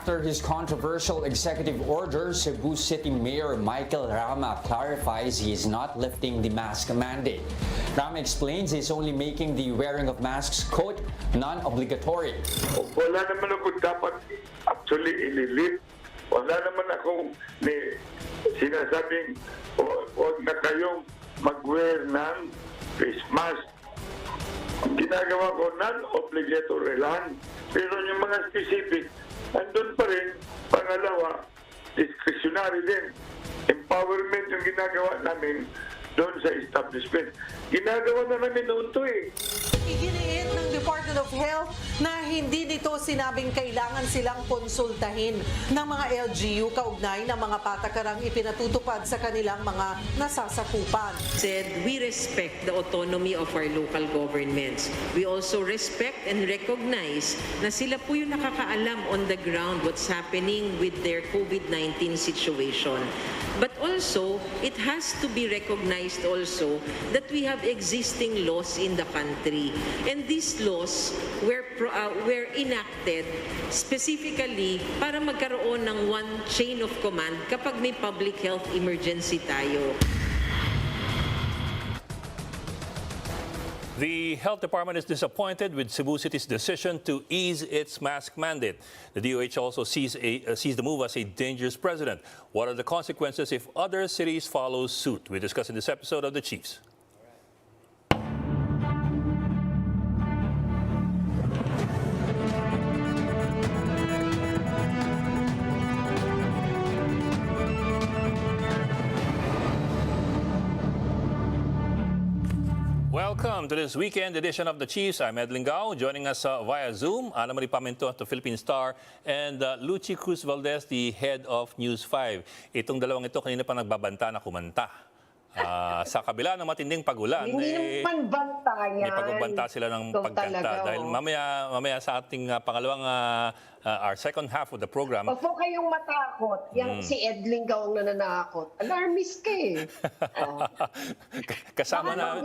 After his controversial executive order, Cebu City Mayor Michael Rama clarifies he is not lifting the mask mandate. Rama explains he's only making the wearing of masks, quote, non-obligatory. Wala naman ako dapat actually ililit. Wala naman akong sinasabing huwag na kayong mag-wear ng face mask. Ang ginagawa ko, non-obligatory lang. Pero yung mga specific, andun pa rin. Pangalawa, discretionary din. Empowerment yung ginagawa namin doon sa establishment. Ginagawa na namin noon to eh. Iginiit ng Department of Health na hindi nito sinabing kailangan silang konsultahin ng mga LGU kaugnay ng mga patakarang ipinatutupad sa kanilang mga nasasakupan. Said we respect the autonomy of our local governments. We also respect and recognize na sila po yung nakakaalam on the ground what's happening with their COVID-19 situation. But also, it has to be recognized also that we have existing laws in the country. And these laws were enacted specifically para magkaroon ng one chain of command kapag may public health emergency tayo. The Health Department is disappointed with Cebu City's decision to ease its mask mandate. The DOH also sees the move as a dangerous precedent. What are the consequences if other cities follow suit? We discuss in this episode of The Chiefs. Welcome to this weekend edition of The Chiefs. I'm Lingao. Joining us via Zoom, Pamintuan to Philippine Star, and Luchi Cruz-Valdes, the head of News 5. Itong dalawang ito kanina pa nagbabanta na kumanta. Sa kabila ng matinding pagulan, may pagbabanta sila ng pagkanta. Dahil mamaya sa ating pangalawang, our second half of the program. Huwag po kayong matakot. Yang si Ed Lingao ang nananakot. Alarmist ka eh. Kasama na,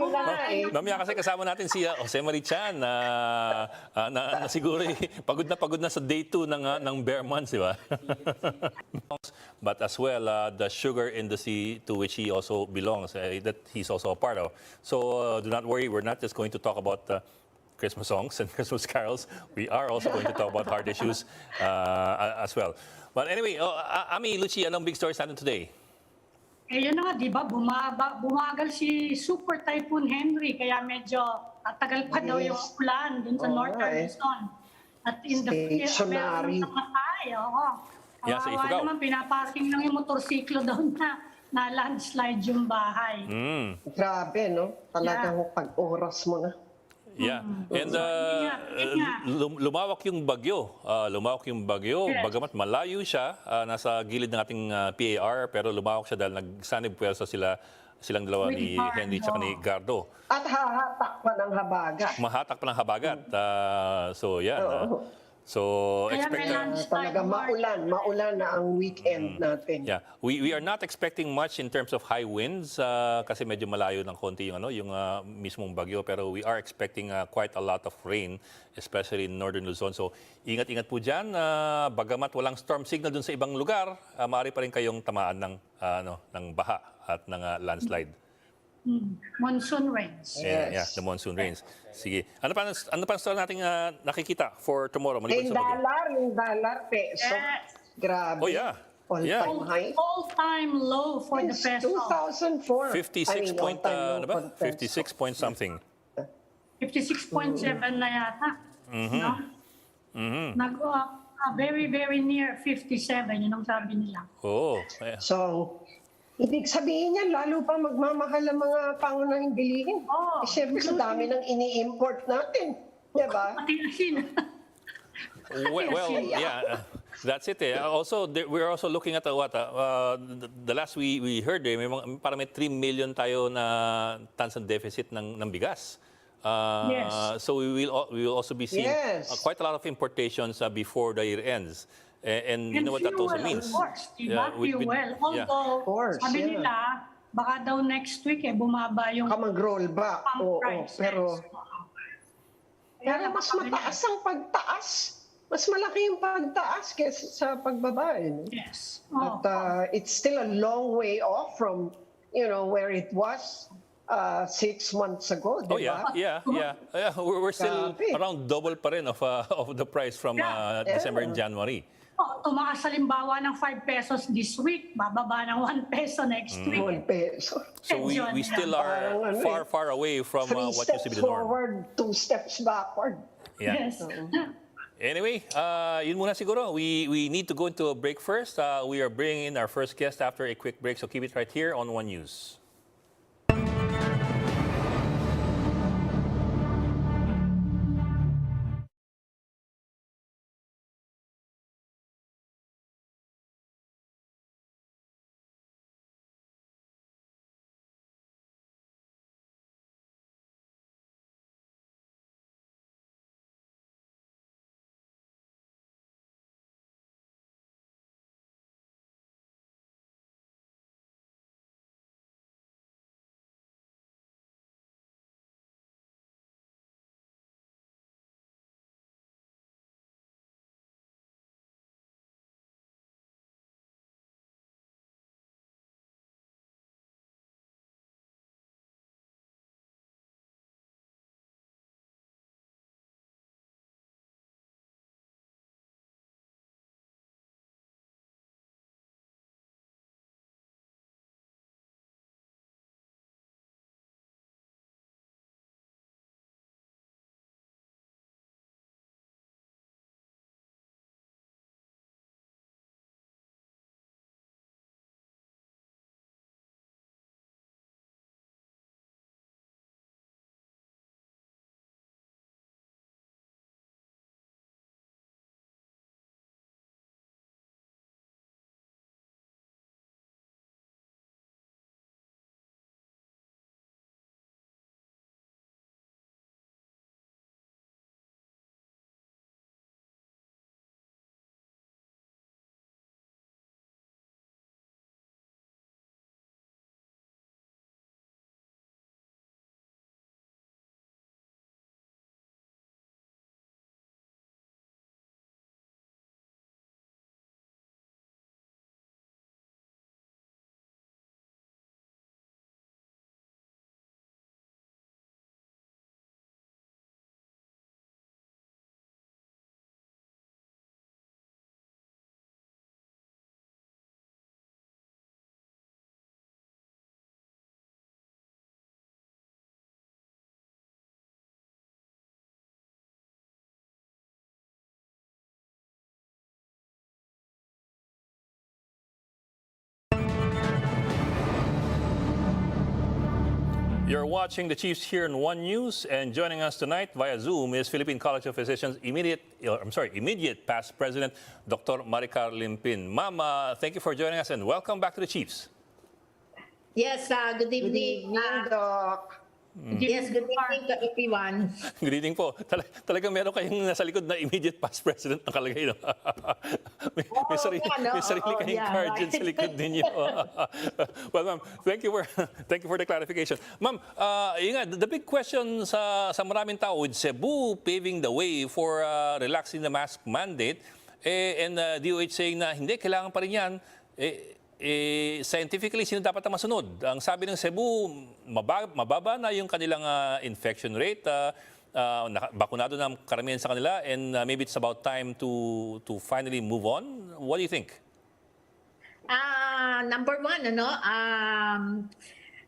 mamaya kasi kasama natin si Jose Marichan na siguro pagod na sa day 2 ng Bear Months, di ba? But as well, the sugar industry to which he also belongs, that he's also a part of. So do not worry, we're not just going to talk about Christmas songs and Christmas carols. We are also going to talk about hard issues as well. But anyway, Ami, Luchi, anong big stories natin today? Eh yun na nga, di ba? Bumagal si Super Typhoon Henry, kaya medyo tagal pa daw yung ulan dun sa Northern Luzon. At in the meron ng namatay. Yeah, sa Ifugao. Naman, pinaparking lang yung motorsiklo doon na landslide yung bahay. Grabe, no? Talagang pag-oras mo na. Yeah. And lumawak yung bagyo. Yes. Bagamat malayo siya, nasa gilid ng ating PAR, pero lumawak siya dahil nagsanib puwersa silang dalawa ni Henry at ni Gardo. At hahatak pa ng habagat. Mahatak pa ng habagat. So, yeah. So, expect talaga maulan na ang weekend natin. Yeah, we are not expecting much in terms of high winds kasi medyo malayo ng konti yung mismong bagyo, pero we are expecting quite a lot of rain, especially in Northern Luzon. So, ingat-ingat po diyan. Bagamat walang storm signal dun sa ibang lugar, maaari pa rin kayong tamaan ng baha at ng landslide. Monsoon rains. Yeah, the monsoon rains. Sige. Ano pa story nating nakikita for tomorrow? Yung dollar, peso. Yes. Grabe. Oh, yeah. All-time high. All-time low for the peso. 2004. 56 point something. 56.7 na yata. Very, very near 57, yun ang sabi nila. Oh. So, ibig sabihin niya, lalo pa magmamahal ang mga pangunahing bilihin. Siyempre, sa dami ng ini-import natin. Diba? Matiasin. Well, yeah, that's it. Also, we're also looking at the last we heard, parang may 3 million tayo na tons ng deficit ng bigas. Yes. So we will also be seeing quite a lot of importations before the year ends. And you know what that also means? Of course, diba? Fuel. Although, sabi nila, baka daw next week bumaba yung mag-roll back. prices. Pero mas mataas ang pagtaas. mas malaki yung pagtaas kaysa sa pagbaba. Yes. But it's still a long way off from, where it was 6 months ago. Oh Diba? yeah. We're still Grabe. around double pa rin of the price from December and January. Tumaas halimbawa ng 5 pesos this week, bababa ng 1 peso next week. 1 peso. So we still are Parang far away from 3 what used to be steps the norm. forward, 2 steps backward. Yeah. Yes. Anyway, yun muna siguro. We need to go into a break first. We are bringing in our first guest after a quick break, so keep it right here on One News. You're watching the Chiefs here on One News, and joining us tonight via Zoom is Philippine College of Physicians immediate past president, Dr. Maricar Limpin. Ma'am, thank you for joining us and welcome back to the Chiefs. Yes, good Good evening. evening, Doc. Yes, good evening to everyone. Good evening po. Talagang meron kayong nasa likod na immediate past president na kalagay. No? may sarili kayong card dyan sa likod ninyo. Well, ma'am, thank you for the clarification. Ma'am, yun nga, the big question sa maraming tao with Cebu paving the way for relaxing the mask mandate, and DOH saying na hindi, kailangan pa rin yan, scientifically, sino dapat ang masunod? Ang sabi ng Cebu, mababa na yung kanilang infection rate, bakunado na ang karamihan sa kanila, and maybe it's about time to finally move on. What do you think? Number one,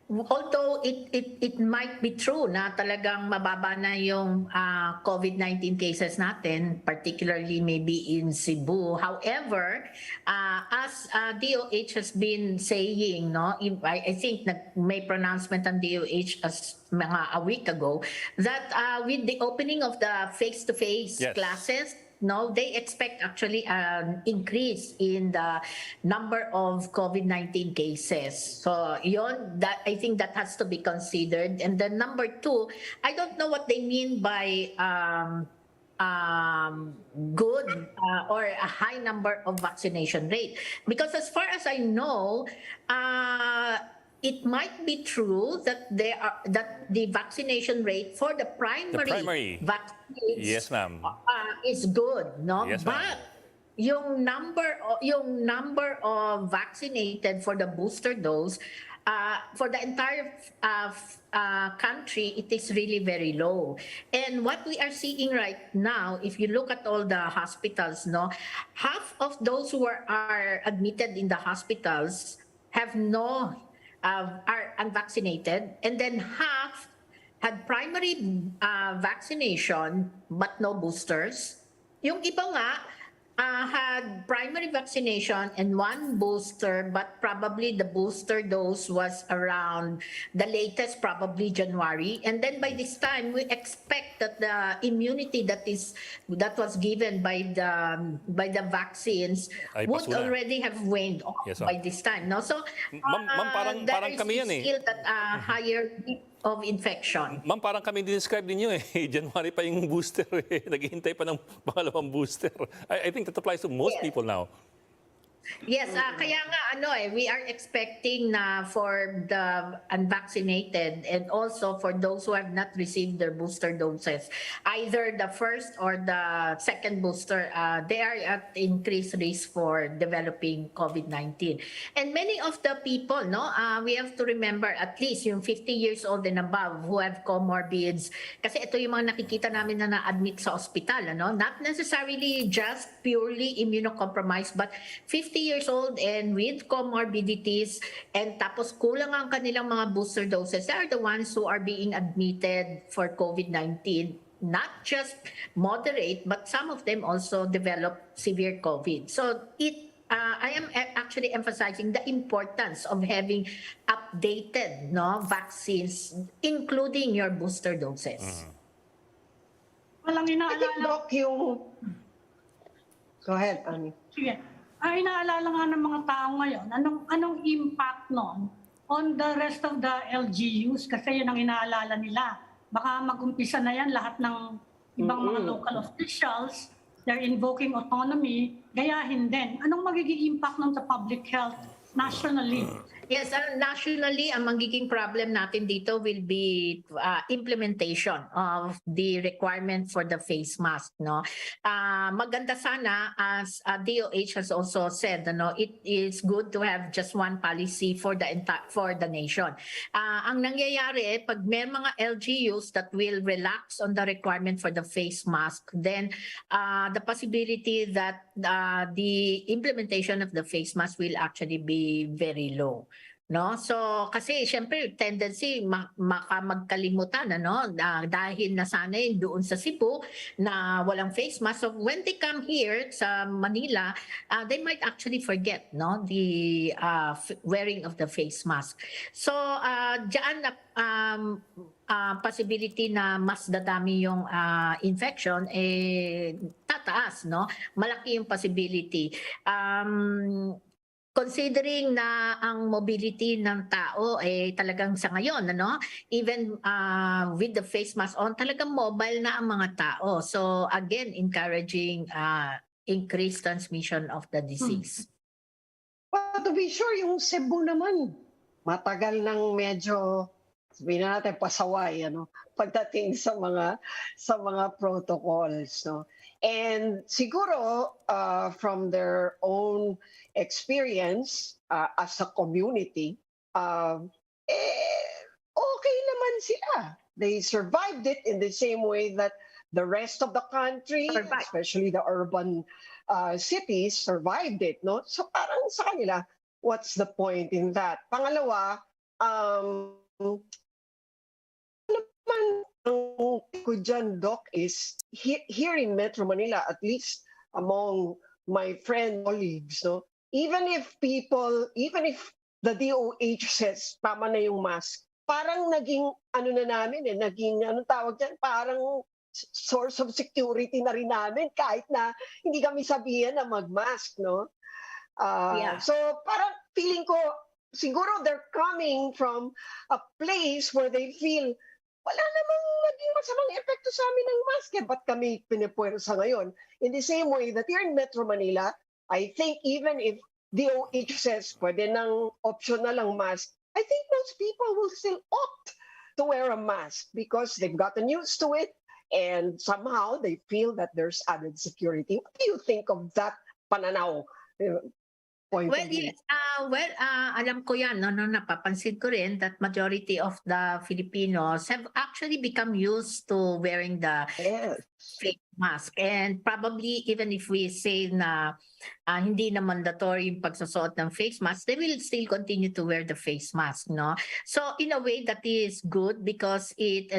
although it might be true na talagang mababa na yung COVID-19 cases natin, particularly maybe in Cebu. However, as DOH has been saying, I think may pronouncement ng DOH as a week ago, that with the opening of the face-to-face classes, they expect actually an increase in the number of COVID-19 cases. So I think that has to be considered. And then number two, I don't know what they mean by good or a high number of vaccination rate. Because as far as I know, it might be true that the vaccination rate for the primary vaccines Yes, ma'am. is good, no? Yes, ma'am. But yung number of vaccinated for the booster dose for the entire country, it is really very low. And what we are seeing right now, if you look at all the hospitals, no, half of those who are admitted in the hospitals are unvaccinated, and then half had primary vaccination but no boosters. Yung iba nga had primary vaccination and one booster, but probably the booster dose was around the latest, probably January. And then by this time, we expect that the immunity that was given by the vaccines Ay, would pasuna. already have waned off Yes, by this time. No, so Ma'am, parang there kami is yan eh. still that higher rate of infection. Ma'am, parang kami describe ninyo eh. January pa yung booster eh. Naghihintay pa ng pangalawang booster. I think that applies to most people now. Yes, kaya nga we are expecting na for the unvaccinated and also for those who have not received their booster doses, either the first or the second booster, they are at increased risk for developing COVID-19. And many of the people, we have to remember at least yung 50 years old and above who have comorbids. Kasi ito yung mga nakikita namin na na-admit sa ospital, not necessarily just purely immunocompromised, but 50 years old and with comorbidities, and tapos kulang ang kanilang mga booster doses, they are the ones who are being admitted for COVID-19. Not just moderate, but some of them also develop severe COVID. So I am actually emphasizing the importance of having updated vaccines, including your booster doses. Walang I think, inaalala. Doc, yung... Go ahead, Annie. Sige. Inaalala nga ng mga tao ngayon, anong impact nun on the rest of the LGUs? Kasi yun ang inaalala nila. Baka mag-umpisa na yan lahat ng ibang mga local officials, they're invoking autonomy, gayahin din. Anong magiging impact nun sa public health nationally? Yes, nationally, ang magiging problem natin dito will be implementation of the requirement for the face mask. Maganda sana, as DOH has also said, it is good to have just one policy for the nation. Ang nangyayari, pag may mga LGUs that will relax on the requirement for the face mask, then the possibility that the implementation of the face mask will actually be very low. So kasi syempre tendency magkalimutan dahil nasanay doon sa Cebu na walang face mask. So when they come here sa Manila, they might actually forget the wearing of the face mask. So diyan possibility na mas dadami yung infection tataas, malaki yung possibility. Considering na ang mobility ng tao talagang sa ngayon, even with the face mask on, talagang mobile na ang mga tao. So again, encouraging increased transmission of the disease. Well, to be sure, yung Cebu naman, matagal nang medyo, sabihin na natin, pasaway, pagdating sa mga protocols, And siguro, from their own experience as a community, okay naman sila. They survived it in the same way that the rest of the country, especially the urban cities, survived it. So parang sa kanila, what's the point in that? Pangalawa, ang ko dyan, Doc, is here in Metro Manila, at least among my friend colleagues, even if the DOH says tama na yung mask, parang naging parang source of security na rin namin kahit na hindi kami sabihan na mag-mask, So parang feeling ko siguro they're coming from a place where they feel wala namang maging masamang epekto sa amin ng mask. Ba't kami pinipuwersa ngayon? In the same way that here in Metro Manila, I think even if DOH says pwede nang optional ang mask, I think most people will still opt to wear a mask because they've gotten used to it and somehow they feel that there's added security. What do you think of that pananaw? Point Well, of view? yes. Alam ko yan, no, napapansin ko rin that majority of the Filipinos have actually become used to wearing the Yes. face mask. And probably even if we say na hindi na mandatory yung pagsusuot ng face mask, they will still continue to wear the face mask, no? So in a way that is good because it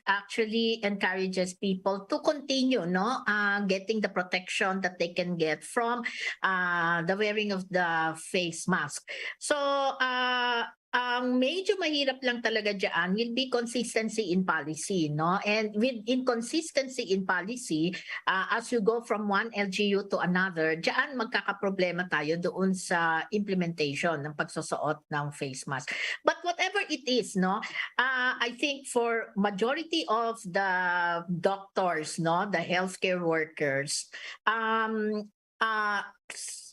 actually encourages people to continue, no, getting the protection that they can get from the wearing of the face mask. So ang medyo mahirap lang talaga diyan will be consistency in policy, no? And with inconsistency in policy, as you go from one LGU to another, diyan magkakaproblema tayo doon sa implementation ng pagsusuot ng face mask. But whatever it is, no, I think for majority of the doctors, no, the healthcare workers,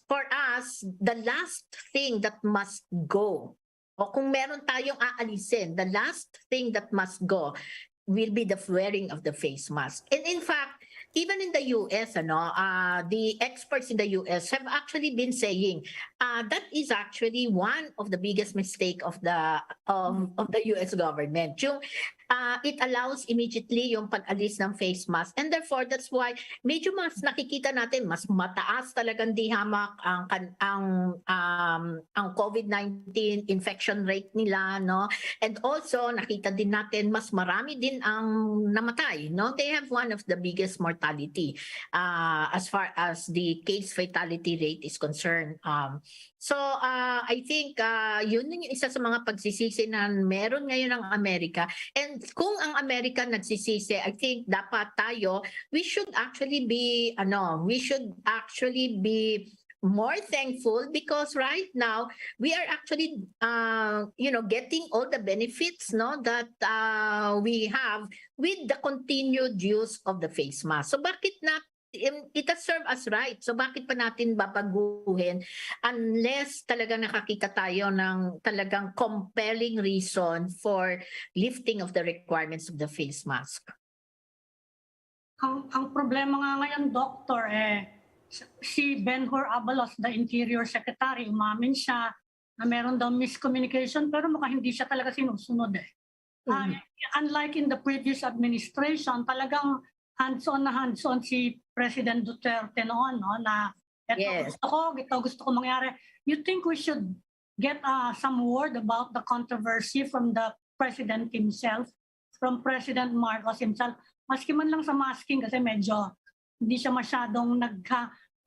for us, the last thing that must go, o kung meron tayong aalisin, the last thing that must go will be the wearing of the face mask. And in fact, even in the US, the experts in the US have actually been saying that is actually one of the biggest mistake of the US government. Yung it allows immediately yung pag-alis ng face mask, and therefore that's why medyo mas nakikita natin mas mataas talagang dihamak ang COVID-19 infection rate nila, no? And also nakita din natin mas marami din ang namatay, no? They have one of the biggest mortality as far as the case fatality rate is concerned. So I think yun yung isa sa mga pagsisisi na meron ngayon ng Amerika. And kung ang Amerika nagsisisi, I think dapat tayo, we should actually be more thankful because right now we are actually getting all the benefits, no, that we have with the continued use of the face mask. So bakit not it has served us right. So bakit pa natin babaguhin unless talagang nakakita tayo ng talagang compelling reason for lifting of the requirements of the face mask? Ang problema nga ngayon, Doctor, si Ben-Hur Abalos, the Interior Secretary, umamin siya na meron daw miscommunication pero mukhang hindi siya talaga sinusunod Unlike in the previous administration, talagang hands-on si President Duterte noon, no, na ito gusto ko mangyari. You think we should get some word about the controversy from the President himself, from President Marcos himself? Maski man lang sa masking kasi medyo hindi siya masyadong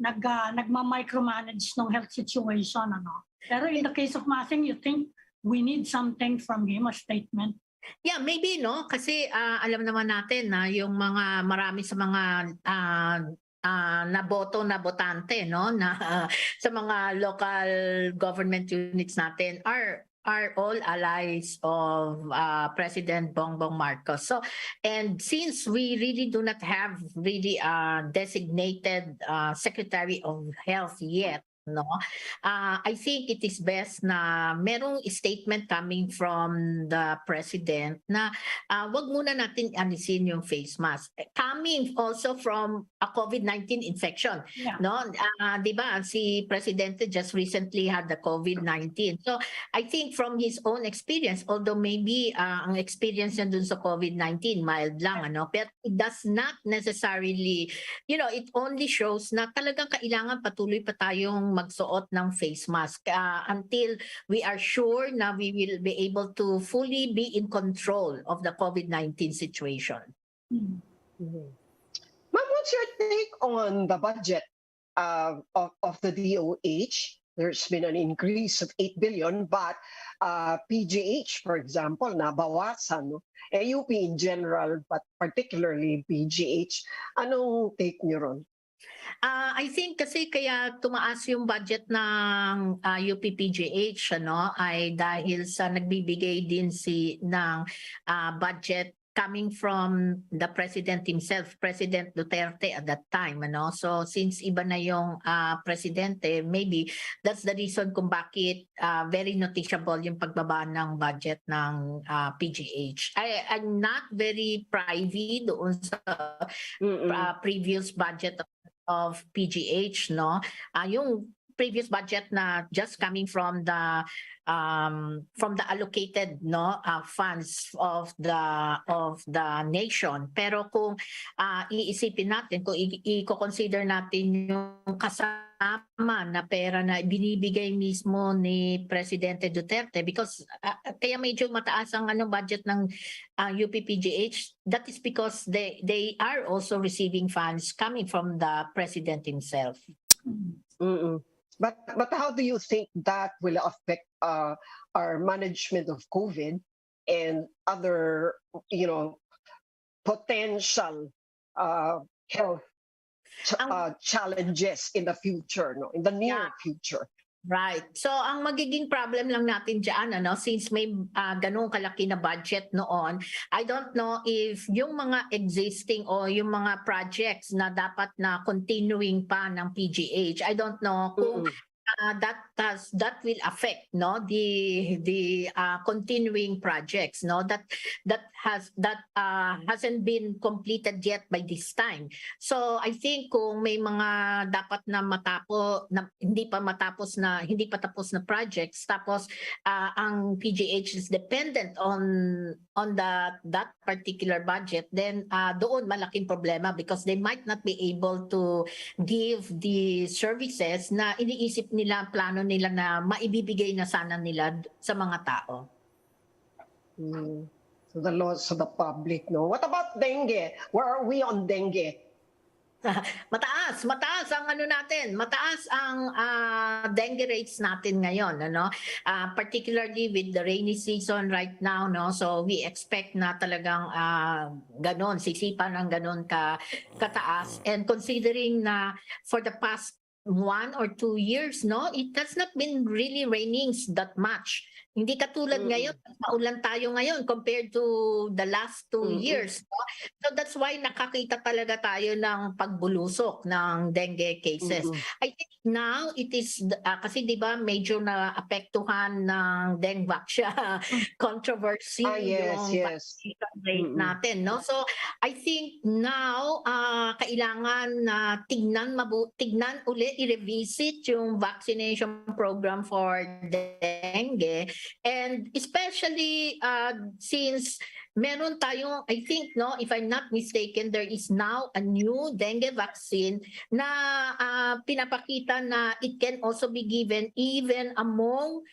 nagma-micromanage ng health situation, ano. Pero in the case of masking, you think we need something from him, a statement? Yeah, maybe, no? Kasi alam naman natin na yung mga marami sa mga nabotante, no, na sa mga local government units natin are all allies of President Bongbong Marcos. So, and since we really do not have really a designated Secretary of Health yet, no, I think it is best na merong statement coming from the President na wag muna natin alisin yung face mask. Coming also from a COVID-19 infection, no? Di ba, si Presidente just recently had the COVID-19. So I think from his own experience, although maybe ang experience niya dun sa COVID-19 mild lang, ano, pero it does not necessarily, it only shows na talagang kailangan patuloy pa tayong magsuot ng face mask until we are sure na we will be able to fully be in control of the COVID-19 situation. Ma'am, what's your take on the budget of the DOH? There's been an increase of 8 billion, but PGH, for example, nabawasan. No? UP in general, but particularly PGH. Anong take niyo ron? I think kasi kaya tumaas yung budget ng UP-PGH, ay dahil sa nagbibigay din ng budget coming from the president himself, President Duterte at that time. Ano? So since iba na yung presidente, maybe that's the reason kung bakit very noticeable yung pagbaba ng budget ng PGH. I'm not very privy doon sa previous budget of PGH, no? Yung previous budget na just coming from the allocated funds of the nation. Pero kung iisipin natin, kung i-consider natin yung kasama na pera na binibigay mismo ni Presidente Duterte, because kaya medyo mataas ang budget ng UPPGH, that is because they are also receiving funds coming from the President himself. But how do you think that will affect our management of COVID and other, potential health challenges in the future, in the near future? Right. So ang magiging problem lang natin dyan, since may ganung kalaki na budget noon, I don't know if yung mga existing o yung mga projects na dapat na continuing pa ng PGH, I don't know kung that will affect the continuing projects that hasn't been completed yet by this time. So I think kung may mga dapat na hindi pa tapos na projects, tapos ang PGH is dependent on that particular budget, then doon malaking problema, because they might not be able to give the services na iniisip nila, plano nila na maibibigay na sana nila sa mga tao. So the loss of the public, no? What about dengue? Where are we on dengue? Mataas ang natin, mataas ang dengue rates natin ngayon, particularly with the rainy season right now, so we expect na talagang ganon, sisipan ng ganon kataas, and considering na for the past 1 or 2 years, it has not been really raining that much. Hindi katulad ngayon, maulan tayo ngayon compared to the last 2 years. So that's why nakakita talaga tayo ng pagbulusok ng dengue cases. I think now it is, kasi di ba medyo na-apektuhan ng dengue controversy yung vaccination rate natin. So I think now kailangan na tignan uli, i-revisit yung vaccination program for dengue. And especially since meron tayong, I think, if I'm not mistaken, there is now a new dengue vaccine na pinapakita na it can also be given even among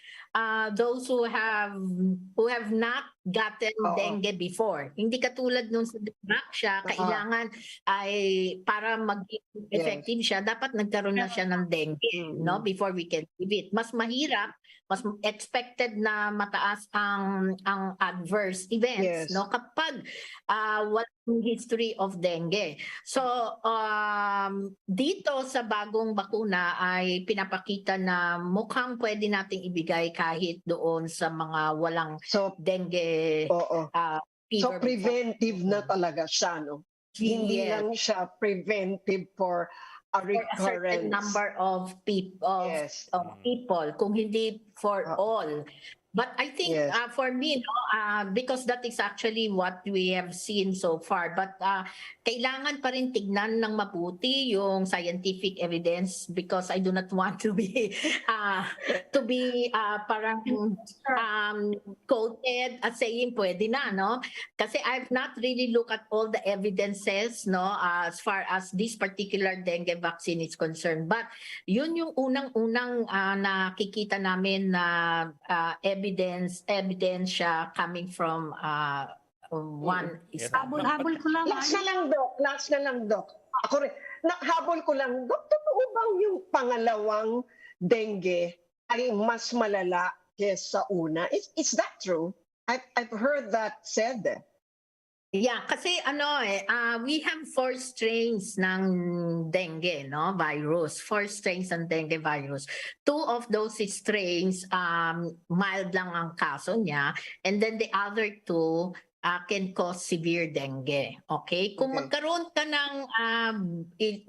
those who have not gotten dengue before. Hindi katulad nung sa siya, kailangan ay para mag-effective siya, dapat nagkaroon na siya ng dengue before we can give it. Mas mahirap, mas expected na mataas ang adverse events kapag walang history of dengue. So dito sa bagong bakuna ay pinapakita na mukhang pwede nating ibigay kahit doon sa mga walang dengue fever. So preventive na talaga siya, Hindi lang siya preventive for a certain number of people, kung hindi for all. But I think for me, because that is actually what we have seen so far. But kailangan pa rin tignan ng mabuti yung scientific evidence, because I do not want to be parang quoted as saying pwede na, Kasi I've not really looked at all the evidences, as far as this particular dengue vaccine is concerned. But yun yung unang-unang nakikita namin na evidence siya coming from one is habol ko lang. Last na lang, Doc. Ako rin. Habol ko lang, Doc, totoo bang yung pangalawang dengue ay mas malala kesa una? Is that true? I've heard that said. Yeah, kasi we have 4 strains ng dengue virus. 4 strains ng dengue virus. 2 of those strains, mild lang ang kaso niya. And then the other 2, can cause severe dengue. Okay? Kung magkaroon ka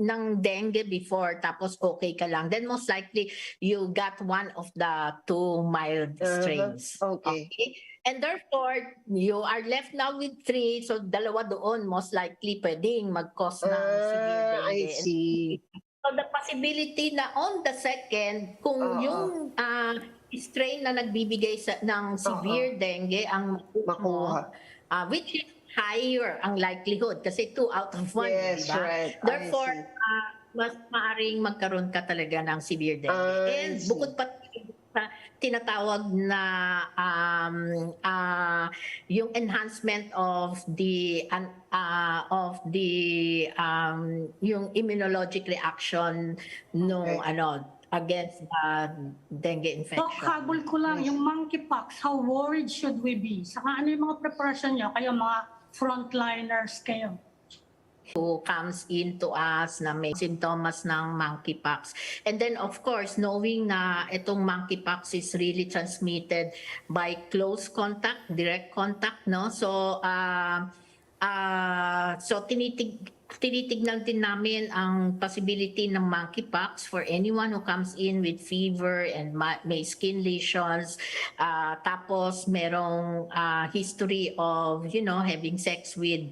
ng dengue before tapos okay ka lang, then most likely you got one of the two mild strains. Okay. And therefore, you are left now with 3, so dalawa doon most likely pwedeng mag-cause ng severe dengue. I see. So the possibility na on the second, kung yung strain na nagbibigay ng severe dengue ang makuha, which is higher ang likelihood kasi 2 out of 1, Yes, diba? right. Therefore, mas maaring magkaroon ka talaga ng severe dengue. And bukod pa sa tinatawag na yung enhancement of the yung immunologic reaction nung against dengue infection. Dok, habol ko lang, yung monkeypox, how worried should we be? Saka ano yung mga preparation nyo? Kayo mga frontliners kayo. Who comes into us na may symptoms ng monkeypox. And then of course, knowing na itong monkeypox is really transmitted by close contact, direct contact, no? So tinitignan din namin ang possibility ng monkeypox for anyone who comes in with fever and may skin lesions, tapos merong history of having sex with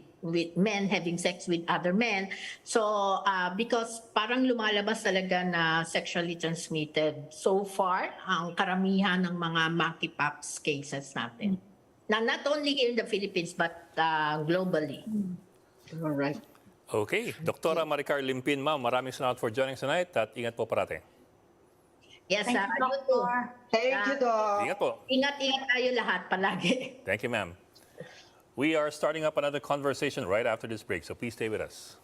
men having sex with other men. So because parang lumalabas talaga na sexually transmitted so far ang karamihan ng mga monkeypox cases natin. Not only here in the Philippines but globally. All right. Okay. Dr. Maricar Limpin, ma'am, maraming salamat for joining us tonight at ingat po parate. Yes, Thank you, Doctor. Thank you, Doc. Ingat po. Ingat-ingat tayo lahat palagi. Thank you, ma'am. We are starting up another conversation right after this break, so please stay with us.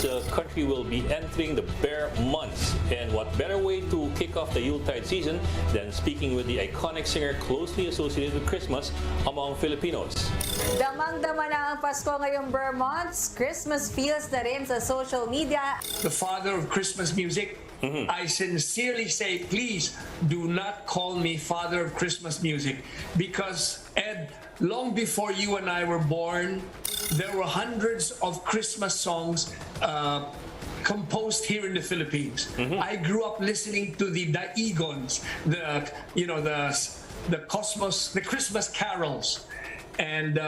The country will be entering the bear months, and what better way to kick off the Yuletide season than speaking with the iconic singer closely associated with Christmas among Filipinos. Damang-dama na ang Pasko ngayong bear months. Christmas feels na rin sa social media. The father of Christmas music, I sincerely say, please do not call me father of Christmas music, because Ed, long before you and I were born, there were hundreds of Christmas songs composed here in the Philippines. I grew up listening to the Daigons, the Cosmos, the Christmas carols. And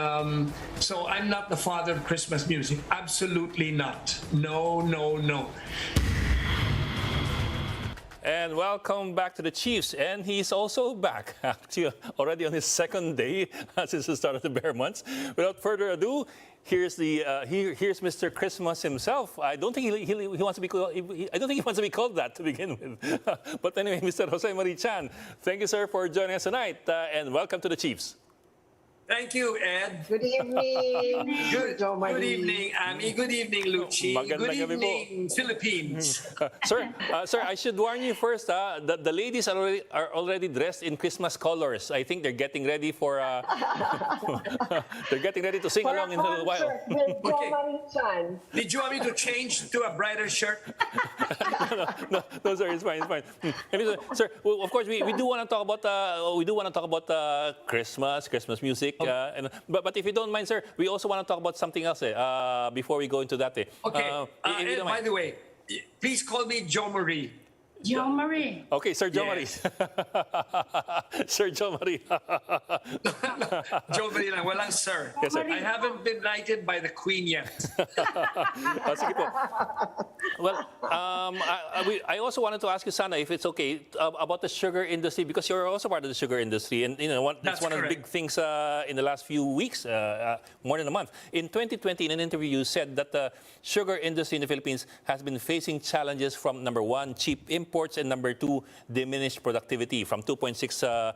so I'm not the father of Christmas music. Absolutely not. No, no, no. And welcome back to the Chiefs. And he's also back, actually, already on his second day since the start of the bear months. Without further ado, here's Mr. Christmas himself. I don't think he wants to be called. I don't think he wants to be called that to begin with. But anyway, Mr. Jose Marichan, thank you, sir, for joining us tonight, and welcome to the Chiefs. Thank you, Ed. Good evening. Good evening, Ami. Good evening, Luchi. Magandang Good gabi po. evening, Philippines. Sir, I should warn you first. The ladies are already dressed in Christmas colors. I think they're getting ready for. They're getting ready to sing For along in a little while. Okay. Okay. Did you want me to change to a brighter shirt? No, sir, it's fine, it's fine. Anyway, sir, well, of course, we do want to talk about Christmas music. But if you don't mind, sir, we also want to talk about something else before we go into that. Okay. If you Ed, don't by mind. the way, please call me Jo Marie. Jo Marie. Okay, Sir Jo Marie. Yes. Sir Jo Marie. Jo Marie lang, walang sir. Yes, sir. I haven't been knighted by the Queen yet. Sige po. Well, I also wanted to ask you, Sana, if it's okay, about the sugar industry, because you're also part of the sugar industry, and That's it's one of the big correct. things in the last few weeks, more than a month. In 2020, in an interview, you said that the sugar industry in the Philippines has been facing challenges from, number one, cheap imports, and number two, diminished productivity. From 2.6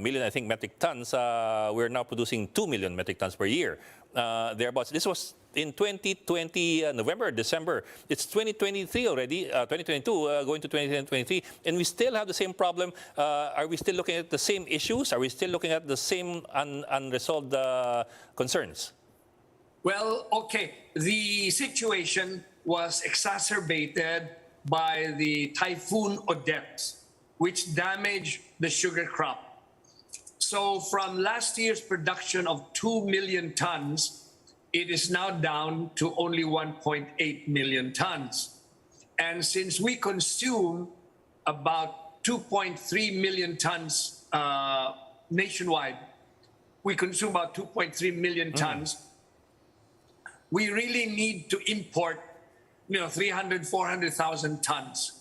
million, I think, metric tons, we're now producing 2 million metric tons per year. Thereabouts. This was in 2020, November, December. It's 2023 already, 2022, going to 2023, and we still have the same problem. Are we still looking at the same issues? Are we still looking at the same unresolved concerns? Well, okay. The situation was exacerbated by the Typhoon Odette, which damaged the sugar crop. So from last year's production of 2 million tons, it is now down to only 1.8 million tons. And since we consume about 2.3 million tons nationwide, we consume about 2.3 million tons, we really need to import 300, 400,000 tons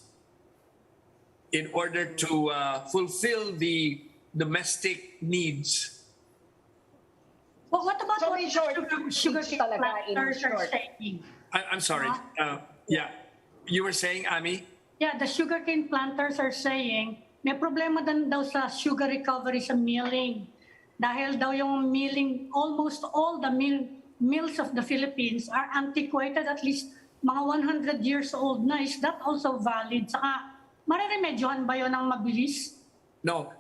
in order to fulfill the domestic needs. Well, what about So what in short, sugar it's talaga in planters are short. saying? I'm sorry. Yeah. You were saying, Ami? Yeah, the sugarcane planters are saying may problema din daw sa sugar recovery sa milling. Dahil daw yung milling, almost all the mills of the Philippines are antiquated, at least mga 100 years old na. Is that also valid? Saka, mariremedyohan ba yun ng mabilis? No.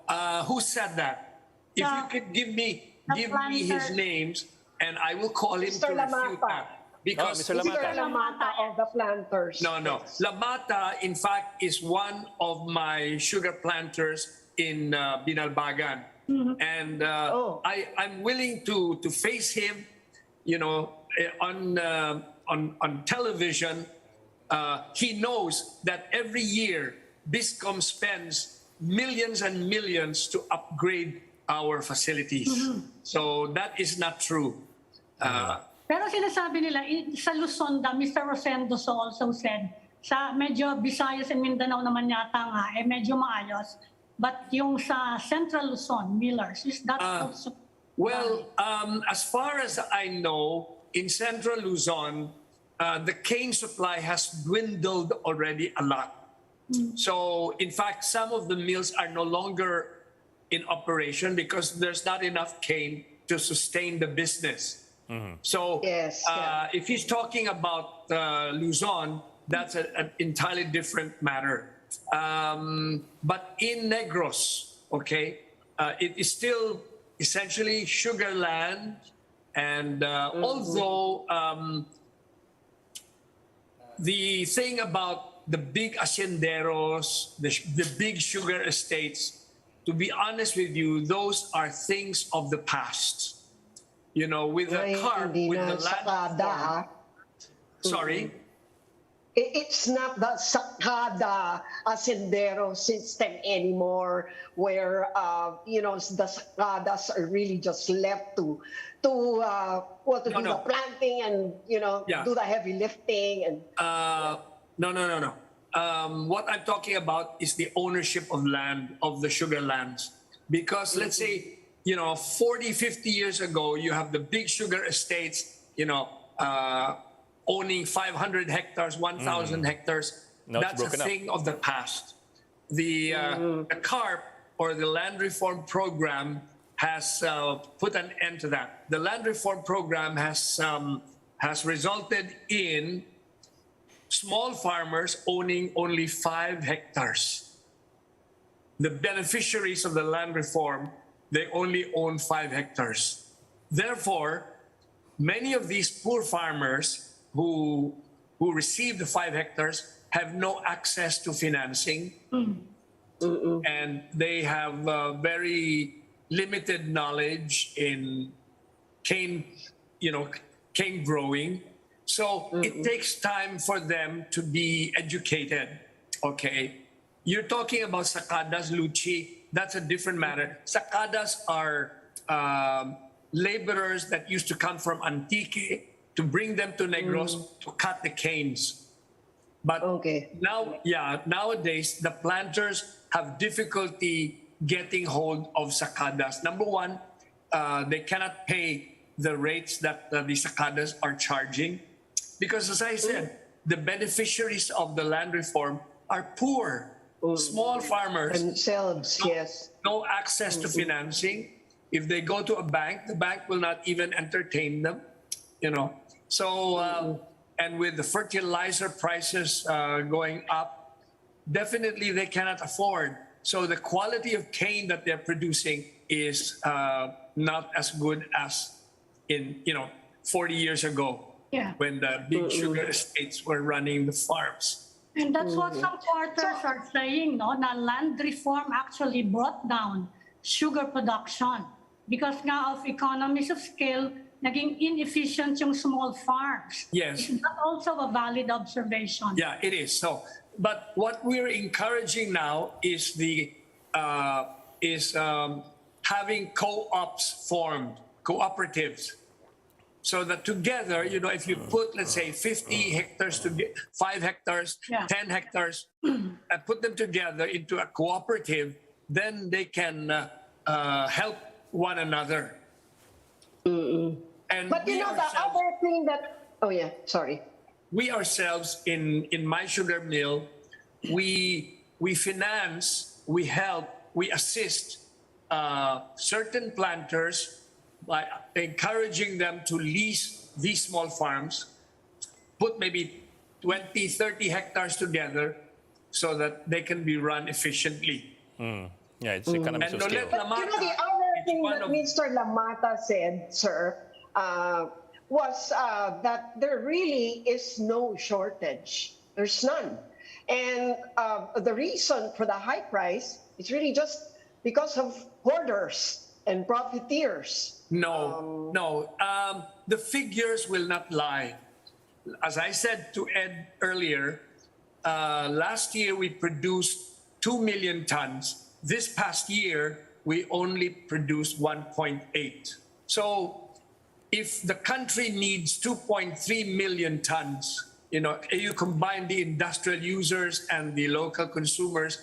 Who said that? If you could give me his planter. names, and I will call him Mr. to refute Lamata. that. Because Mr. Lamata. Lamata of the planters. No. Lamata, in fact, is one of my sugar planters in Binalbagan. And I'm willing to face him, on television. He knows that every year BISCOM spends millions and millions to upgrade our facilities. So that is not true. Pero sinasabi nila, sa Luzon, Mr. Rosendo also said, sa medyo Visayas and Mindanao naman yata nga, medyo maayos. But yung sa Central Luzon, Millers, is that also? Well, as far as I know, in Central Luzon, the cane supply has dwindled already a lot. So, in fact, some of the mills are no longer in operation because there's not enough cane to sustain the business. So, Yes, yeah. if he's talking about Luzon, that's an entirely different matter. But in Negros, it is still essentially sugar land, and although the thing about the big hacienderos, the big sugar estates, to be honest with you, those are things of the past. With the carp, Hindi with na the land. sakada. Sorry? It's not the sakada ascendero system anymore, where the sakadas are really just left to do the planting and do the heavy lifting and. No. What I'm talking about is the ownership of land, of the sugar lands. Because let's say, 40, 50 years ago, you have the big sugar estates, owning 500 hectares, 1,000 hectares. Now it's That's a broken up. thing of the past. The CARP, or the Land Reform Program, has put an end to that. The land reform program has resulted in small farmers owning only 5 hectares. The beneficiaries of the land reform, they only own 5 hectares. Therefore, many of these poor farmers who receive the 5 hectares have no access to financing, and they have very limited knowledge in cane growing. So it takes time for them to be educated. Okay, you're talking about sacadas, Luchi. That's a different matter. Sacadas are laborers that used to come from Antique to bring them to Negros to cut the canes. But nowadays, the planters have difficulty getting hold of sacadas. Number one, they cannot pay the rates that the sacadas are charging. Because as I said, the beneficiaries of the land reform are poor, small farmers. Themselves, yes. No access to financing. If they go to a bank, the bank will not even entertain them, So, and with the fertilizer prices going up, definitely they cannot afford. So the quality of cane that they're producing is not as good as in 40 years ago, when the big sugar estates were running the farms. And that's what some quarters are saying, no? Na land reform actually brought down sugar production because nga of economies of scale, naging inefficient yung small farms. Yes. Is that also a valid observation? Yeah, it is. So, but what we're encouraging now is having co-ops formed, cooperatives, so that together, if you put, let's say, 50 hectares to 5 hectares, 10 hectares, and put them together into a cooperative, then they can help one another. And but the other thing that, we ourselves in my sugar mill, we finance, we help, we assist certain planters by encouraging them to lease these small farms, put maybe 20, 30 hectares together so that they can be run efficiently. Yeah, it's economies of scale. But the other thing that Mr. Lamata said, sir, was that there really is no shortage. There's none. And the reason for the high price is really just because of hoarders and profiteers. No. The figures will not lie. As I said to Ed earlier, last year we produced 2 million tons. This past year, we only produced 1.8. So if the country needs 2.3 million tons, you combine the industrial users and the local consumers,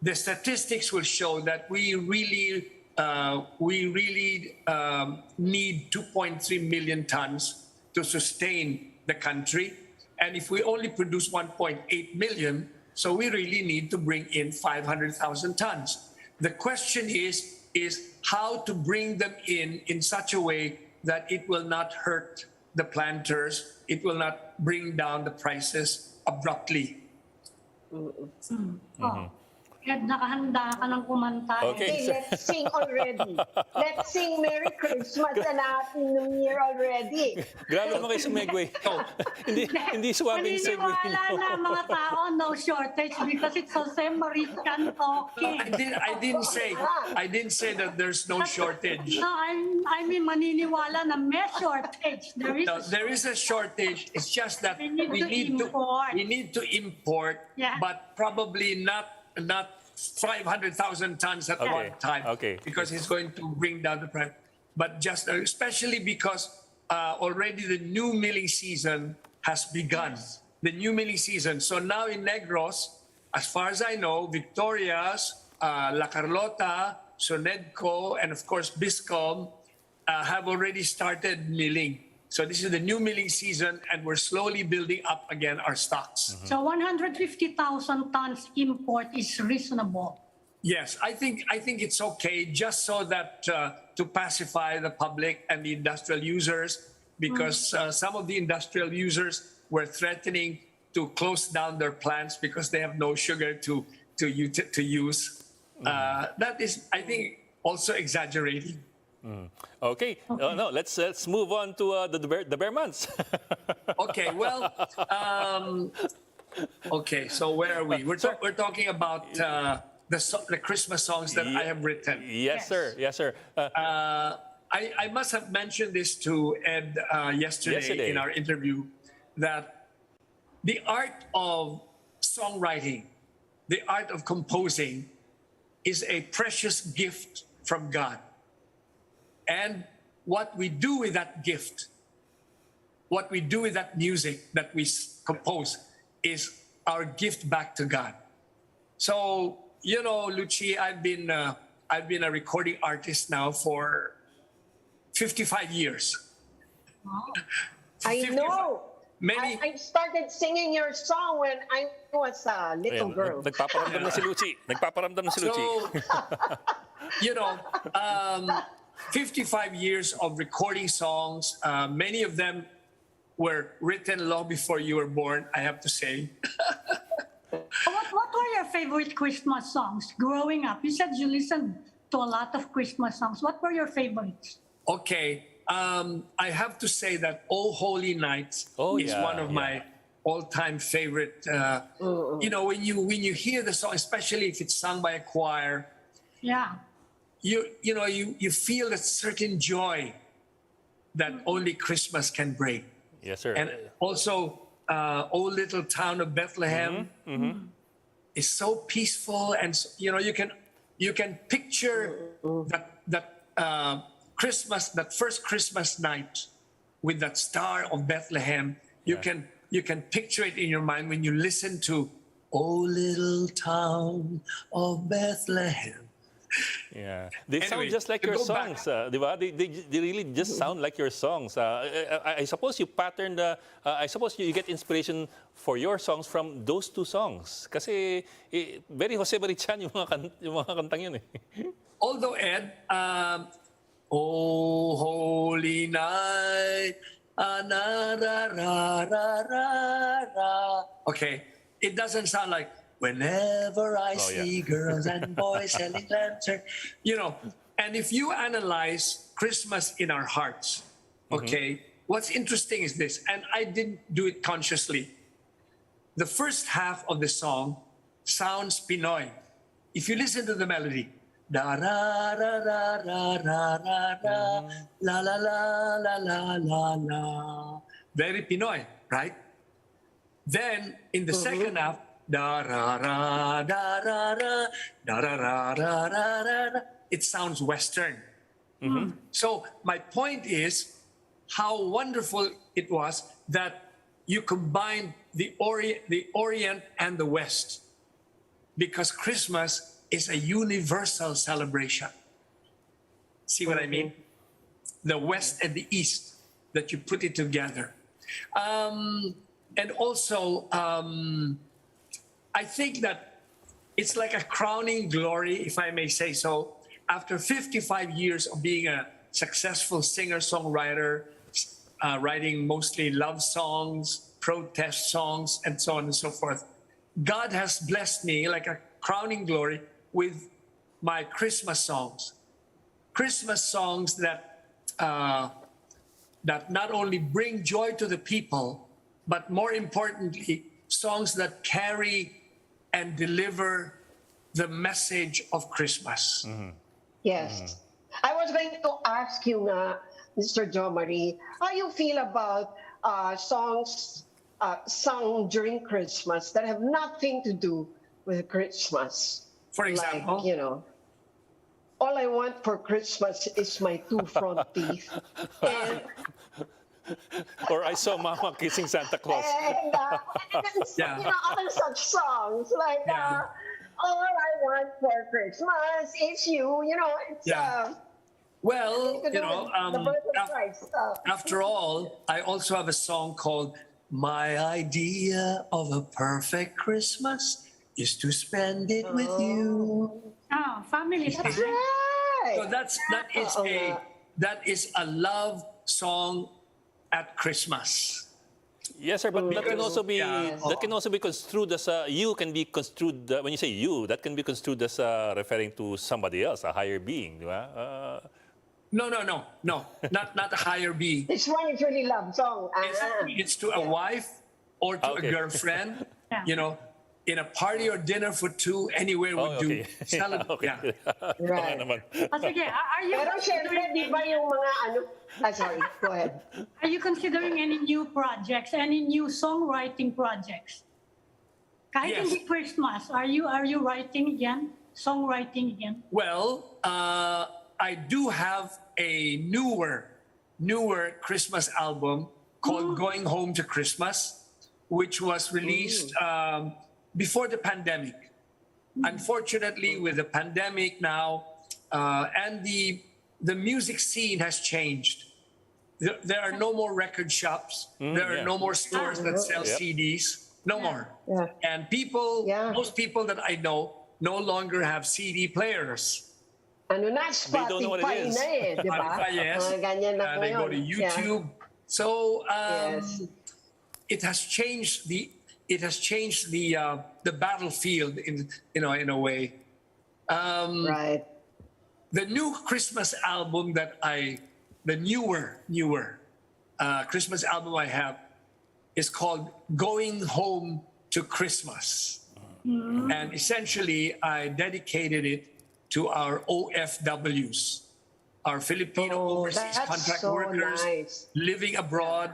the statistics will show that we really need 2.3 million tons to sustain the country. And if we only produce 1.8 million, so we really need to bring in 500,000 tons. The question is how to bring them in such a way that it will not hurt the planters, it will not bring down the prices abruptly. Ed, nakahanda ka ng kumanta. Okay, let's sing already. Let's sing Merry Christmas and Happy New Year already. Grabe naman kayo sumegway. Hindi swabbing segue. Maniniwala na mga tao, no shortage because it's Jose Mariscan talking. I didn't say that there's no shortage. No, I mean maniniwala na may shortage. There is a shortage. It's just that we need to import, but probably not 500,000 tons at one time, because it's going to bring down the price. But just especially because already the new milling season has begun. The new milling season. So now in Negros, as far as I know, Victorias, La Carlota, Sonedco, and of course Biscom have already started milling. So this is the new milling season, and we're slowly building up again our stocks. So 150,000 tons import is reasonable. Yes, I think it's okay, just so that to pacify the public and the industrial users, because some of the industrial users were threatening to close down their plants because they have no sugar to use. That is, I think, also exaggerating. Okay. No, let's move on to the bear months. Okay, well, okay. So where are we? We're talking about the Christmas songs that I have written. Yes, sir. Yes, sir. I must have mentioned this to Ed yesterday in our interview, that the art of songwriting, the art of composing, is a precious gift from God. And what we do with that gift, what we do with that music that we compose, is our gift back to God. So, you know, Luchi, I've been a recording artist now for 55 years. Wow. I know. I started singing your song when I was a little girl. Nagpaparamdam na si Luchi. Nagpaparamdam na si Luchi. So, you know, 55 years of recording songs. Many of them were written long before you were born, I have to say. What were your favorite Christmas songs growing up? You said you listened to a lot of Christmas songs. What were your favorites? Okay, I have to say that "Oh Holy Night" is one of my all-time favorite. You know, when you hear the song, especially if it's sung by a choir, you feel a certain joy that only Christmas can bring. Yes, sir. And also, "O Little Town of Bethlehem" is so peaceful, and you know, you can picture that Christmas, that first Christmas night with that Star of Bethlehem. You can picture it in your mind when you listen to "O Little Town of Bethlehem." Yeah, they sound just like your songs, diba? They really just sound like your songs. I suppose you patterned. I suppose you get inspiration for your songs from those two songs. Kasi very Jose Marichan yung mga kantang yun eh. Although Ed, "Oh Holy Night," okay, it doesn't sound like "Whenever I see girls and boys selling lanterns," you know. And if you analyze Christmas in our hearts, okay, what's interesting is this, and I didn't do it consciously. The first half of the song sounds Pinoy. If you listen to the melody, da ra ra ra ra ra ra ra, la la la la la la la, very Pinoy, right? Then in the second half, da ra ra da ra ra da ra ra ra ra ra, it sounds Western. So my point is how wonderful it was that you combined the Orient and the West, because Christmas is a universal celebration. See what I mean? The West and the East, that you put it together. And also, I think that it's like a crowning glory, if I may say so, after 55 years of being a successful singer-songwriter, writing mostly love songs, protest songs, and so on and so forth. God has blessed me like a crowning glory with my Christmas songs. Christmas songs that not only bring joy to the people, but more importantly, songs that carry and deliver the message of Christmas. Yes. I was going to ask you, Mr. Jo Marie, how you feel about songs sung during Christmas that have nothing to do with Christmas. For example? Like, you know, all I want for Christmas is my 2 front teeth. And, or I saw Mama kissing Santa Claus. And you know, other such songs like all I want for Christmas is you. You know, it's well, you know, the birth of Christ. After all, I also have a song called "My Idea of a Perfect Christmas is to Spend It with You." Family That's time. right. So that is a love song at Christmas. Yes, sir, but that can also be Yeah. that can also be construed as you can be construed when you say you, that can be construed as referring to somebody else, a higher being, di ba? No, not a higher being. This one is really love song. It's to a wife or to Okay. a girlfriend. Yeah. You know, in a party or dinner for two, anywhere would do. Okay. Celebrate. Okay. Yeah. Right. naman. Sige, are you Pero syempre, di ba yung mga sorry, go ahead. Are you considering any new projects, any new songwriting projects? Kahit Yes. hindi Christmas, are you writing again? Songwriting again? Well, I do have a newer Christmas album called "Going Home to Christmas," which was released before the pandemic. Unfortunately, with the pandemic now, and the music scene has changed. There are no more record shops. There are no more stores that sell CDs. No more. Yeah. And most people that I know no longer have CD players. Ano na, They don't know what it Spotify is. na di ba? Spotify, yes. Mga ganyan na They go to ngayon. YouTube. So Yes. it has changed the battlefield in a way. Right. The new Christmas album the newer Christmas album I have is called "Going Home to Christmas," and essentially I dedicated it to our OFWs, our Filipino overseas that's contract so workers nice. living abroad,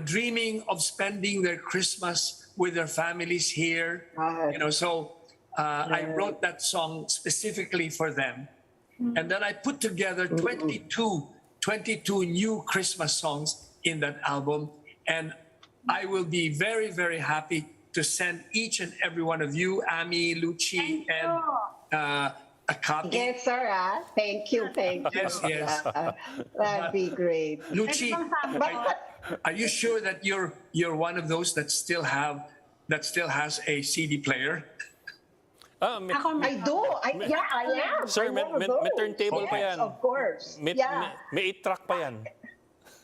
dreaming of spending their Christmas with their families here. Right. So I wrote that song specifically for them. And then I put together 22 new Christmas songs in that album. And I will be very, very happy to send each and every one of you, Ami, Luchi, and a copy. Yes, sir. Thank you. Yes. That'd be great. Luchi, are you sure that you're one of those that still has a CD player? I do. I am. Sir, I'm may one of those. turntable pa yan. Yes, of course. May 8-track pa yan.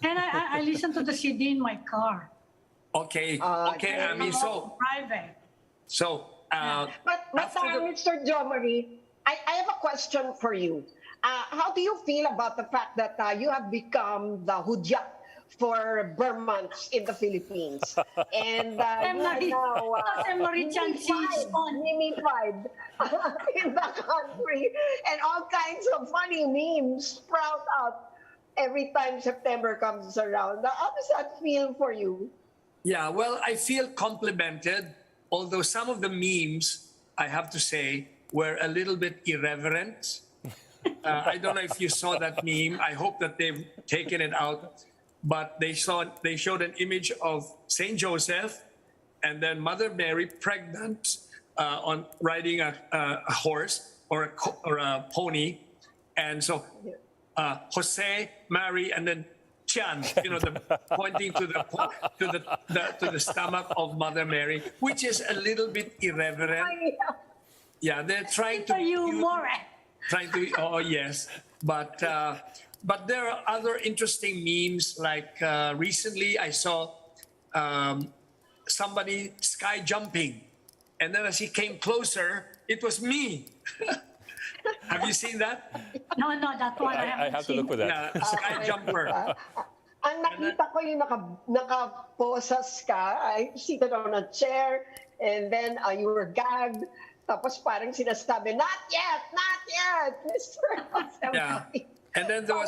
And I listen to the CD in my car. Okay, Ami. So, Private. But Mr. Jo Marie, I have a question for you. How do you feel about the fact that you have become the hudyat for Burmans in the Philippines? And you are now mimified in the country, and all kinds of funny memes sprout up every time September comes around. How does that feel for you? yeah, well, I feel complimented, although some of the memes, I have to say, were a little bit irreverent. I don't know if you saw that meme. I hope that they've taken it out. But they showed an image of Saint Joseph and then Mother Mary pregnant on riding a horse or a pony, and so Jose, Mary, and then Tian, pointing to the stomach of Mother Mary, which is a little bit irreverent. Yeah, they're trying to. Oh yes, but there are other interesting memes. Like recently, I saw somebody sky jumping, and then as he came closer, it was me. Have you seen that? No, that one I have to look for that. Yeah, sky jumper. Ang nakita ko yung naka-posas ka, seated on a chair, and then you were gagged. Tapos parang sinasabi, not yet, Mr. Yeah. And then there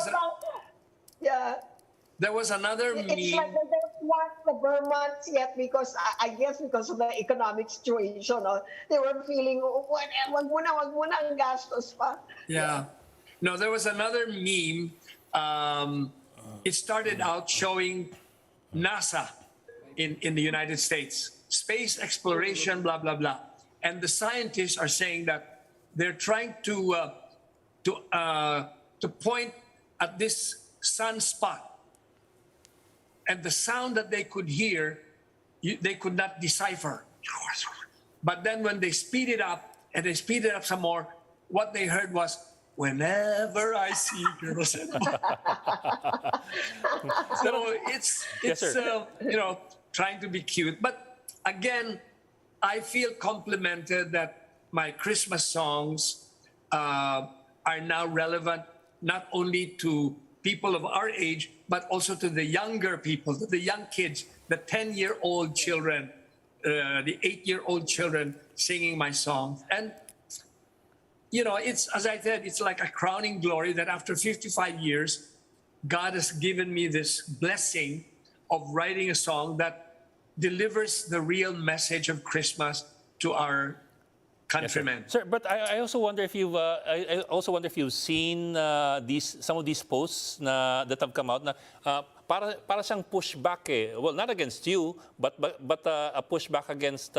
was another meme. It's like they don't want the Burmans yet because I guess because of the economic situation, they were feeling, wag mo na ang gastos pa. Yeah. No, there was another meme. It started out showing NASA in the United States, space exploration, blah, blah, blah. And the scientists are saying that they're trying to point at this sunspot. And the sound that they could hear, they could not decipher. But then when they speed it up, and they speed it up some more, what they heard was, "Whenever I see girls." So it's Yes, sir. trying to be cute. But again, I feel complimented that my Christmas songs are now relevant not only to people of our age, but also to the younger people, to the young kids, the 10-year-old children, the 8-year-old children singing my songs. And, it's, as I said, it's like a crowning glory that after 55 years, God has given me this blessing of writing a song that delivers the real message of Christmas to our countrymen. Yes, sir, but I also wonder if you've seen some of these posts that have come out na para siyang pushback Well, not against you, but a pushback against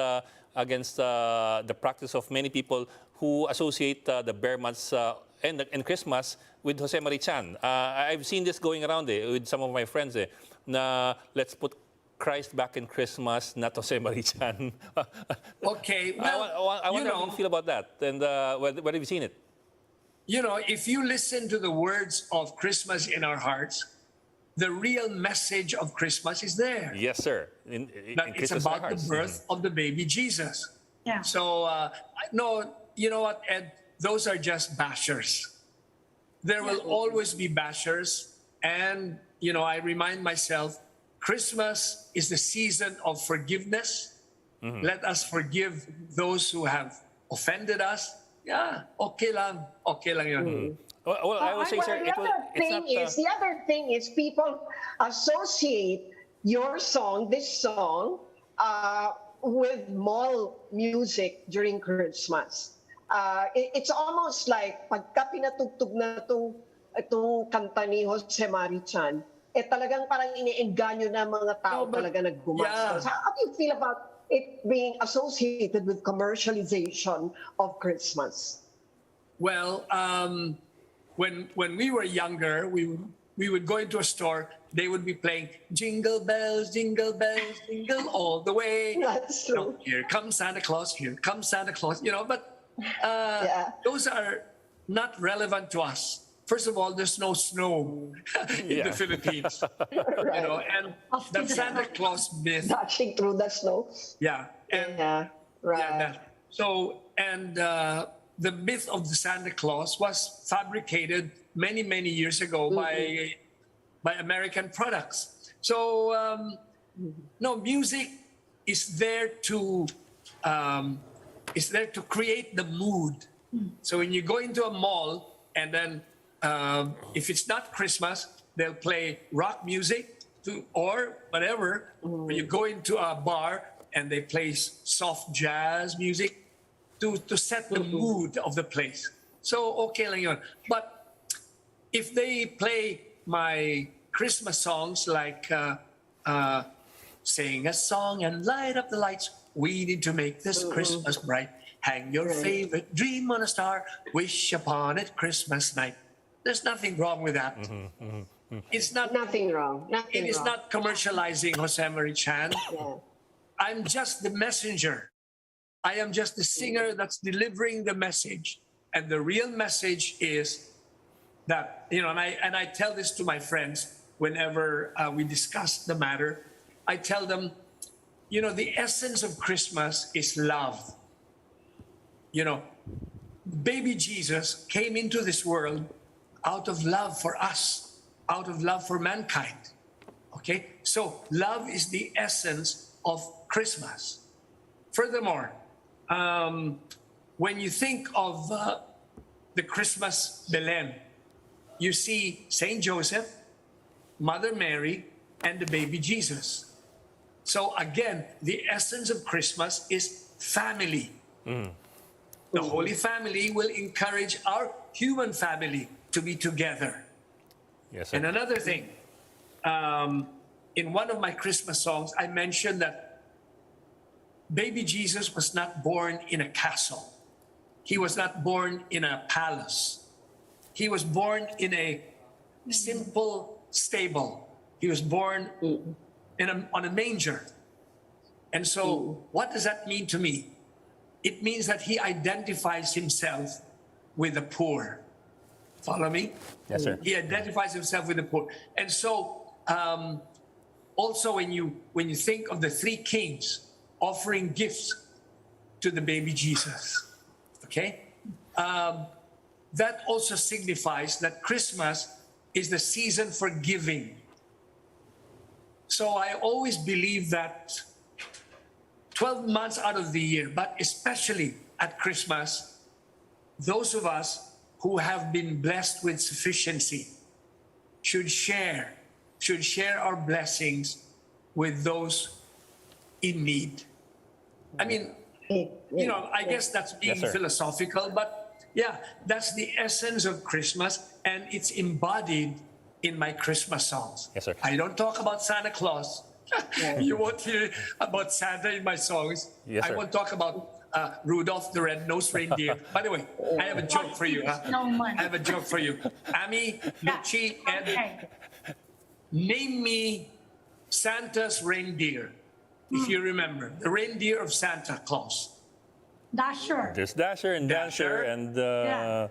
the practice of many people who associate the bare months and Christmas with Jose Marichan. I've seen this going around with some of my friends na let's put Christ back in Christmas, not Jose Marichan. Okay, well, I wonder how you feel about that, and where have you seen it? If you listen to the words of Christmas in our hearts, the real message of Christmas is there. Yes, sir. That it's about the birth of the baby Jesus. Yeah. So, no, you know what, Ed? Those are just bashers. There will always be bashers. And, I remind myself, Christmas is the season of forgiveness. Mm-hmm. Let us forgive those who have offended us. Yeah, okay lang yun. Mm-hmm. Well, I would say, sir, the other thing is people associate your song, this song, with mall music during Christmas. It's almost like pagka pinatugtog na itong kanta ni Jose Marichan, talagang parang iniengganyo na mga tao talaga nagbumastos. Yeah. How do you feel about it being associated with commercialization of Christmas? Well, when we were younger, we would go into a store. They would be playing jingle bells, jingle all the way. That's true. Here comes Santa Claus. Here comes Santa Claus. But those are not relevant to us. First of all, there's no snow in the Philippines. Right. And that Santa Claus myth. Dashing through the snow. Yeah. And, right. The myth of the Santa Claus was fabricated many, many years ago by American products. So, no, music is there to create the mood. So when you go into a mall and then if it's not Christmas, they'll play rock music or whatever. When you go into a bar and they play soft jazz music to set the mood of the place. So, okay lang yun. But if they play my Christmas songs like sing a song and light up the lights, we need to make this Christmas bright. Hang your favorite dream on a star, wish upon it Christmas night. There's nothing wrong with that. It's not nothing wrong. It is not commercializing Jose Marichan. Yeah. I'm just the messenger. I am just the singer that's delivering the message. And the real message is that, and I tell this to my friends whenever we discuss the matter. I tell them, the essence of Christmas is love. Baby Jesus came into this world out of love for us, out of love for mankind. Okay? So love is the essence of Christmas. Furthermore, when you think of the Christmas Belen, you see Saint Joseph, Mother Mary, and the baby Jesus. So again, the essence of Christmas is family. The Holy Family will encourage our human family to be together. Yes, sir. And another thing, in one of my Christmas songs, I mentioned that baby Jesus was not born in a castle. He was not born in a palace. He was born in a simple stable. He was born on a manger. And so what does that mean to me? It means that he identifies himself with the poor. Follow me? Yes, sir. He identifies himself with the poor. And so, also when you think of the three kings offering gifts to the baby Jesus, okay? That also signifies that Christmas is the season for giving. So I always believe that 12 months out of the year, but especially at Christmas, those of us who have been blessed with sufficiency should share our blessings with those in need. I mean, I guess that's being philosophical, but yeah, that's the essence of Christmas, and it's embodied in my Christmas songs. Yes, sir. I don't talk about Santa Claus. You won't hear about Santa in my songs. Yes, I sir. won't talk about Rudolph the Red-Nosed Reindeer. By the way, I have a joke for you. I have a joke for you. Ami, Luchi, Ed, name me Santa's reindeer, if you remember. The reindeer of Santa Claus. Dasher. There's Dasher and Dancer and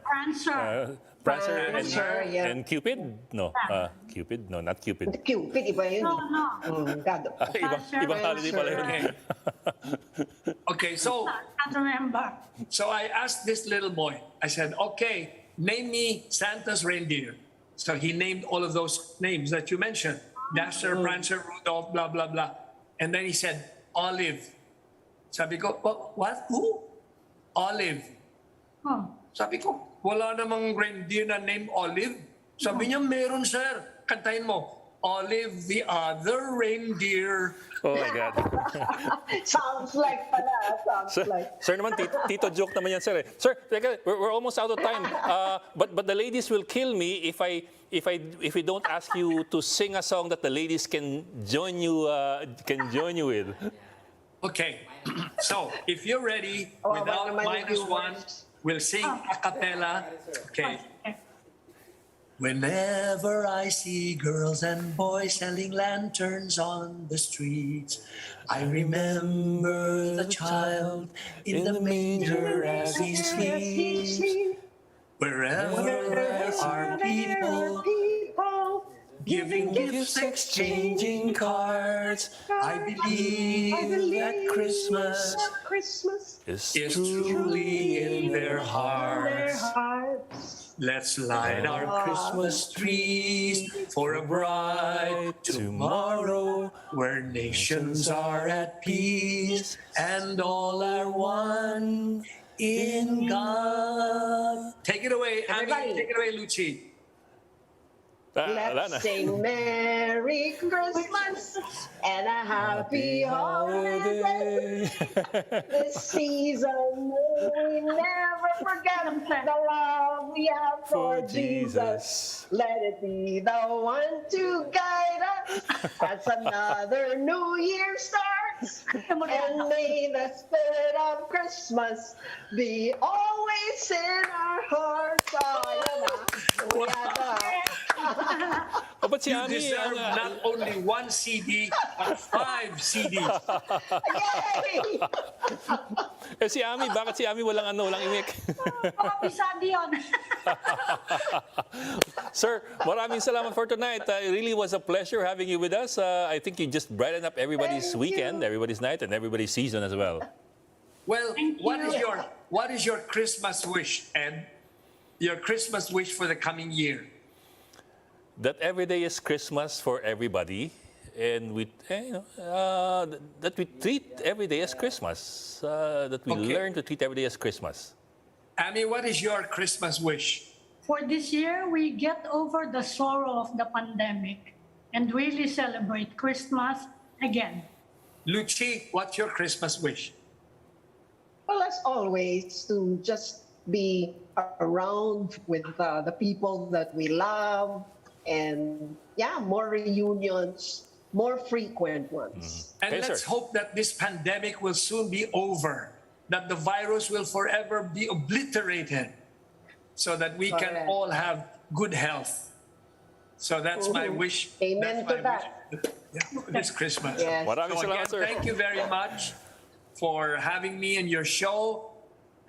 Prancer. Prancer yeah. and Cupid? No, Cupid? No, not Cupid. Cupid, iba yun. No. God. Ibang holiday pala yun. Okay, so I can't remember. So I asked this little boy, I said, okay, name me Santa's reindeer. So he named all of those names that you mentioned. Dasher, Prancer, Rudolph, blah, blah, blah. And then he said, Olive. Sabi ko, what? Who? Olive. Oh. Sabi ko, wala namang reindeer na named Olive. Sabi niya, meron sir. Kantahin mo, Olive the other reindeer. Oh my God. Sounds like pala. Sounds like. Sir naman, tito joke naman yan, sir. Sir, teka, we're almost out of time. But the ladies will kill me if we don't ask you to sing a song that the ladies can join you with. Okay, so if you're ready, without -1, we'll sing a cappella. Okay. Whenever I see girls and boys selling lanterns on the streets, I remember the child in the manger as he sleeps. Wherever there are people giving gifts, exchanging cards, I believe that Christmas is truly in their hearts. Let's light our Christmas trees for a bright tomorrow where nations are at peace and all are one in God. Take it away, Ami. Take it away, Luchi. Let's sing Merry Christmas and a Happy Holiday. This season we never forget the love we have for Jesus. Let it be the one to guide us as another new year starts. And may the spirit of Christmas be always in our hearts. Oh, but si You Ami, deserve not only one CD, but 5 CDs. Yay! Si Ami, bakit si Ami walang imik? Pisado yun. Sir, maraming salamat for tonight. It really was a pleasure having you with us. I think you just brightened up everybody's weekend, everybody's night, and everybody's season as well. Well, what is your Christmas wish, Ed? Your Christmas wish for the coming year? That every day is Christmas for everybody, and that we treat every day as Christmas. That we learn to treat every day as Christmas. Ami, what is your Christmas wish? For this year, we get over the sorrow of the pandemic and really celebrate Christmas again. Luchi, what's your Christmas wish? Well, as always, to just be around with the people that we love, and more reunions, more frequent ones. And let's hope that this pandemic will soon be over, that the virus will forever be obliterated, so that we can all have good health. So that's my wish. Amen to that. This Christmas. Yes. Maraming So again, salamat, sir. thank you very much for having me in your show.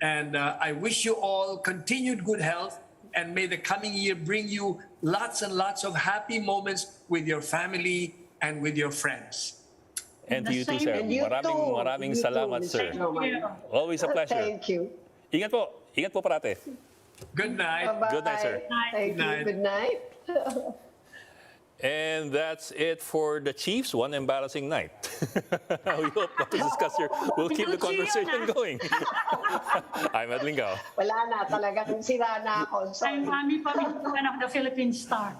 And I wish you all continued good health, and may the coming year bring you lots and lots of happy moments with your family and with your friends. And to you too, sir. And you Maraming too, salamat, Mr. sir. Roman. Always a pleasure. Thank you. Ingat po. Ingat po parate. Good night. Bye-bye. Good night, sir. Thank Good night. you. Good night. And that's it for the Chiefs. One embarrassing night. We hope not to discuss here. We'll keep the conversation going. I'm at Lingao. Wala na, talagang sira na ako. I'm Sorry. Pamintuan of the Philippine Star.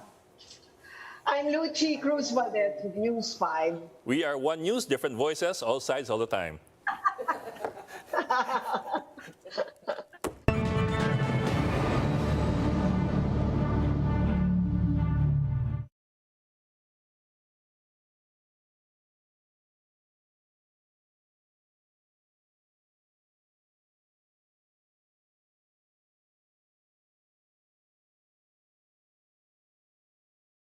I'm Luchi Cruz-Valdes with News 5. We are One News, different voices, all sides, all the time.